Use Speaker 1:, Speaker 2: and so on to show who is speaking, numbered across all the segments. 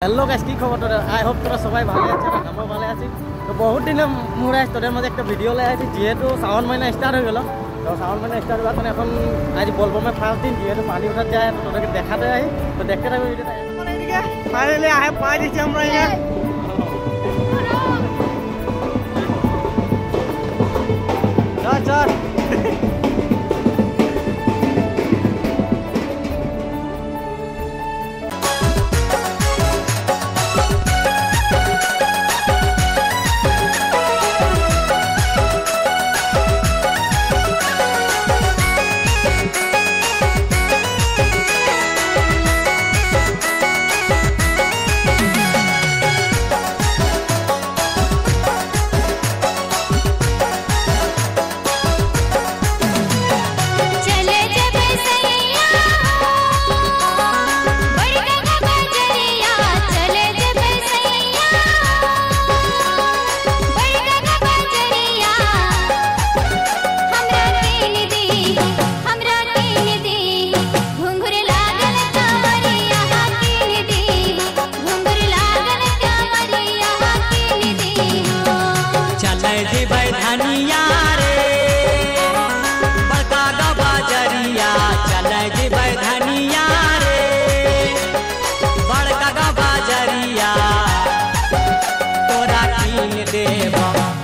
Speaker 1: hello guys की खबर তোদের आई होप তোরা সবাই ভালো আছিস আর আমরাও ভালো আছি তো বহুত দিন মুরা তোদের মধ্যে একটা ভিডিও লাই আছি যেহেতু শ্রাবণ মাস স্টার্ট হয়ে গেল তো শ্রাবণ মাস স্টার্ট হওয়ার পরে এখন আজ বলবমে ফার্স্ট দিন যেহেতু পানি উঠা যায় তো তোদেরকে দেখাতে আই তো দেখতে থাকবে ভিডিওটা এদিকে ফাইনালি আয় পাই দিছি আমরা এখানে চল চল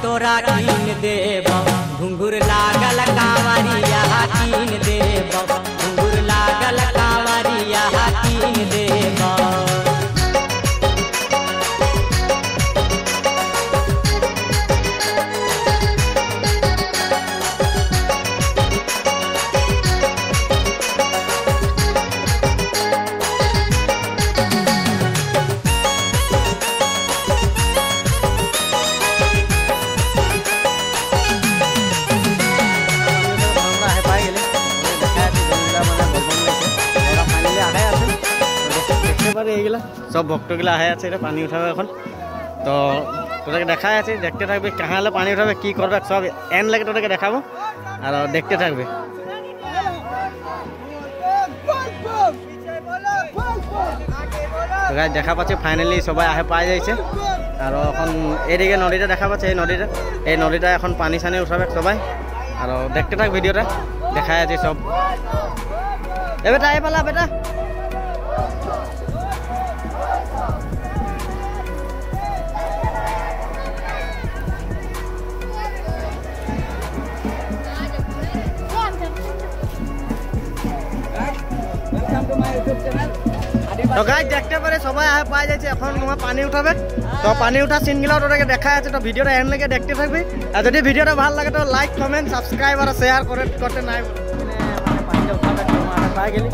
Speaker 1: तोरा कीन देव घुंघुर लागल कांवरिया कीन देव घुंघुर लागल कांवरिया कीन देव सब भक्तगुला आए आछे पानी उठाबे एखन तो तोदेरके देखाई आछे देखते थाकबे काहाले पानी उठाबे कि करबे सब एंड लागे तोदेरके देखाबो और देखते थाकबे तो गाइस देखा पाच्छे फाइनली सबाई आहे पाई जाइछे और एखन एदिके नदीटा देखा पाच्छे এই নদীটা এখন पानी सानी उठाबे सबाई और देखते थाक भिडिओटा देखाई आछे सब ए बेटा ए पाला बेटा तो गाइस देखते पारे सबाई आए पाई जाइछे এখন তোমার পানি উঠাবে তো পানি উঠা সিনগুলো তোদেরকে দেখাই আছে তো ভিডিওটা এন্ড লাগে দেখতে থাকবি আর যদি ভিডিওটা ভালো লাগে তো লাইক কমেন্ট সাবস্ক্রাইব আর শেয়ার করতে নাই মানে পানিটা উঠাবে তোমার পাই গেলি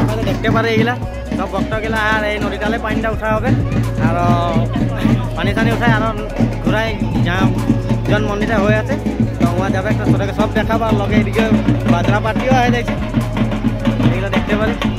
Speaker 1: তোদেরকে দেখতে পারে এগুলা সব ভক্তগুলা আর এই নদীটালে পানিটা উঠা হবে আর পানি টানি উঠায় আর ঘুরাই যাম জন মন্দিরটা হয়ে আছে তো ওয়া যাবে একটা তোদেরকে সব দেখাবো আর লগে এদিকে বাজরা পার্টিও হয়ে যাইছে এগুলো দেখতে পারে